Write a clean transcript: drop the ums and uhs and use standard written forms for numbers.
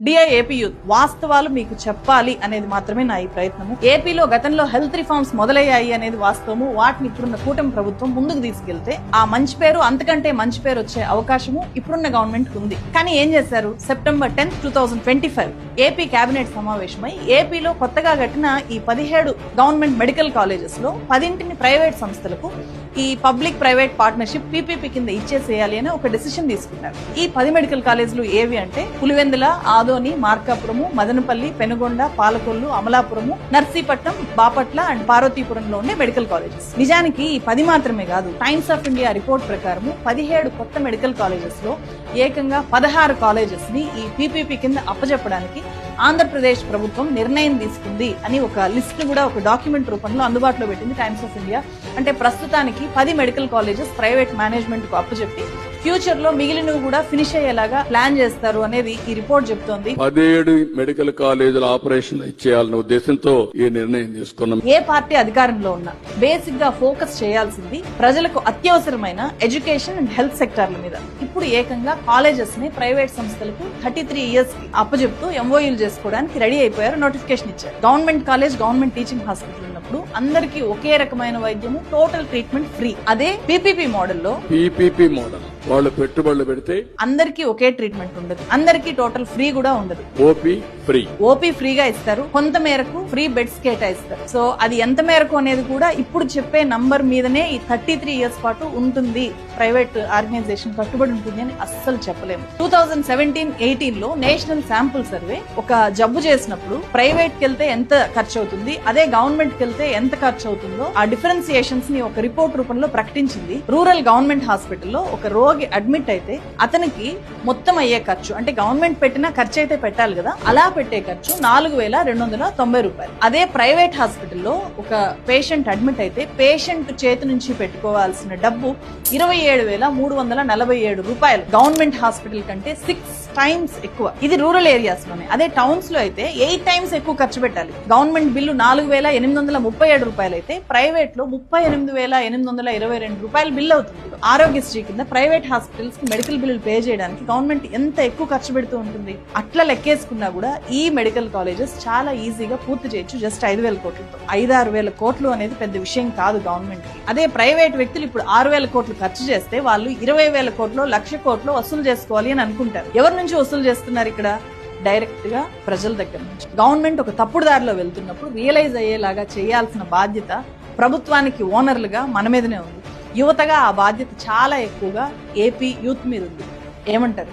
DI AP youth వాస్తవాలు మీకు చెప్పాలి అనేది మాత్రమే నా ఈ ప్రయత్నము. ఏపీలో గతంలో హెల్త్ రిఫార్మ్స్ మొదలయ్యాయి అనేది వాస్తవము. వాటిని ఇప్పుడున్న కూటమి ప్రభుత్వం ముందుకు తీసుకెళ్తే ఆ మంచి పేరు అంతకంటే మంచి పేరు వచ్చే అవకాశము ఇప్పుడున్న గవర్నమెంట్ ఉంది. కానీ ఏం చేశారు? సెప్టెంబర్ 10, 2025 ఏపీ కేబినెట్ సమావేశమై ఏపీలో కొత్తగా కట్టిన ఈ 17 గవర్నమెంట్ మెడికల్ కాలేజెస్ లో 10ని ప్రైవేట్ సంస్థలకు ఈ పబ్లిక్ ప్రైవేట్ పార్ట్నర్షిప్ పీపీపీ కింద ఇచ్చేసేయాలి అని ఒక డెసిషన్ తీసుకున్నారు. ఈ 10 మెడికల్ కాలేజీలు ఏవి అంటే పులివెందుల, ఆదోని, మార్కాపురము, మదనపల్లి, పెనుగొండ, పాలకొల్లు, అమలాపురము, నర్సీపట్నం, బాపట్ల అండ్ పార్వతీపురంలో ఉండే మెడికల్ కాలేజెస్. నిజానికి ఈ 10 మాత్రమే కాదు. టైమ్స్ ఆఫ్ ఇండియా రిపోర్ట్ ప్రకారము 17 కొత్త మెడికల్ కాలేజెస్ లో ఏకంగా 16 కాలేజెస్ ని ఈ పీపీపీ కింద అప్పజెప్పడానికి ఆంధ్రప్రదేశ్ ప్రభుత్వం నిర్ణయం తీసుకుంది అని ఒక లిస్ట్ కూడా ఒక డాక్యుమెంట్ రూపంలో అందుబాటులో పెట్టింది టైమ్స్ ఆఫ్ ఇండియా. అంటే ప్రస్తుతానికి 10 మెడికల్ కాలేజెస్ ప్రైవేట్ మేనేజ్మెంట్ కు అప్పచెప్పి ఫ్యూచర్ లో మిగిలినవి కూడా ఫినిష్ అయ్యేలాగా ప్లాన్ చేస్తారు అనేది ఈ రిపోర్ట్ చెప్తోంది. 17 మెడికల్ కాలేజీల ఆపరేషన్ ఇచ్చేయాలన్న ఉద్దేశంతో ఈ నిర్ణయం తీసుకున్నాం. ఏ పార్టీ అధికారంలో ఉన్నా బేసిక్ గా ఫోకస్ చేయాల్సింది ప్రజలకు అత్యవసరమైన ఎడ్యుకేషన్ అండ్ హెల్త్ సెక్టార్ల మీద. ఇప్పుడు ఏకంగా కాలేజెస్ ని ప్రైవేట్ సంస్థలకు 33 ఇయర్స్ కి అప్పచెప్తూ ఎంఓయూలు చేసుకోవడానికి రెడీ అయిపోయారు. నోటిఫికేషన్ ఇచ్చారు. Government college, government teaching hospital ఉన్నప్పుడు అందరికీ ఒకే రకమైన వైద్యము, టోటల్ ట్రీట్మెంట్ ఫ్రీ. అదే పీపీపీ మోడల్లో వాళ్ళు పెట్టుబడులు పెడితే అందరికీ ఒకే ట్రీట్మెంట్ ఉండదు, అందరికీ టోటల్ ఫ్రీ కూడా ఉండదు. ఓపీ ఫ్రీగా ఇస్తారు, కొంత మేరకు ఫ్రీ బెడ్స్ కేటాయిస్తారు. సో అది ఎంత మేరకు అనేది కూడా ఇప్పుడు చెప్పే నంబర్ మీదనే ఈ 33 ఇయర్స్ పాటు ఉంటుంది. ప్రైవేట్ ఆర్గనైజేషన్ కట్టుబడి ఉంటుంది అని అస్సలు చెప్పలేము. 2017-18 లో నేషనల్ శాంపుల్ సర్వే ఒక జబ్బు చేసినప్పుడు ప్రైవేట్ కి వెళ్తే ఎంత ఖర్చు అవుతుంది, అదే గవర్నమెంట్ కి వెళ్తే ఎంత ఖర్చు అవుతుందో ఆ డిఫరెన్సియేషన్స్ ని ఒక రిపోర్ట్ రూపంలో ప్రకటించింది. రూరల్ గవర్నమెంట్ హాస్పిటల్లో ఒక రోగి అడ్మిట్ అయితే అతనికి మొత్తం అయ్యే ఖర్చు, అంటే గవర్నమెంట్ పెట్టిన ఖర్చు అయితే పెట్టాలి కదా, అలా పెట్టే ఖర్చు 4,290 రూపాయలు. అదే ప్రైవేట్ హాస్పిటల్లో ఒక పేషెంట్ అడ్మిట్ అయితే పేషెంట్ చేతి నుంచి పెట్టుకోవాల్సిన డబ్బు 27,347 రూపాయలు. గవర్నమెంట్ హాస్పిటల్ కంటే 6 టైమ్స్ ఎక్కువ. ఇది రూరల్ ఏరియాస్ లోనే. అదే టౌన్స్ లో అయితే 8 టైమ్స్ ఎక్కువ ఖర్చు పెట్టాలి. గవర్నమెంట్ బిల్లు 4,837 రూపాయలు అయితే ప్రైవేట్ లో 38,822 రూపాయలు బిల్ అవుతుంది. ఆరోగ్యశ్రీ కింద ప్రైవేట్ హాస్పిటల్స్ కి మెడికల్ బిల్లులు పే చేయడానికి గవర్నమెంట్ ఎంత ఎక్కువ ఖర్చు పెడుతూ ఉంటుంది. అట్లా లెక్కేసుకున్నా కూడా ఈ మెడికల్ కాలేజెస్ చాలా ఈజీగా పూర్తి చేయొచ్చు జస్ట్ 5,000 కోట్లతో. 5-6,000 కోట్లు అనేది పెద్ద విషయం కాదు గవర్నమెంట్ కి. అదే ప్రైవేట్ వ్యక్తులు ఇప్పుడు 6,000 కోట్లు ఖర్చు చేస్తే వాళ్ళు 20,000 కోట్లు, 1,00,000 కోట్లు వసూలు చేసుకోవాలి అని అనుకుంటారు. ఎవరి నుంచి వసూలు చేస్తున్నారు? ఇక్కడ డైరెక్ట్ గా ప్రజల దగ్గర నుంచి. గవర్నమెంట్ ఒక తప్పుడు దారిలో వెళ్తున్నప్పుడు రియలైజ్ అయ్యేలాగా చేయాల్సిన బాధ్యత ప్రభుత్వానికి ఓనర్లుగా మన మీదనే ఉంది. యువతగా ఆ బాధ్యత చాలా ఎక్కువగా ఏపీ యూత్ మీద ఉంది. ఏమంటారు?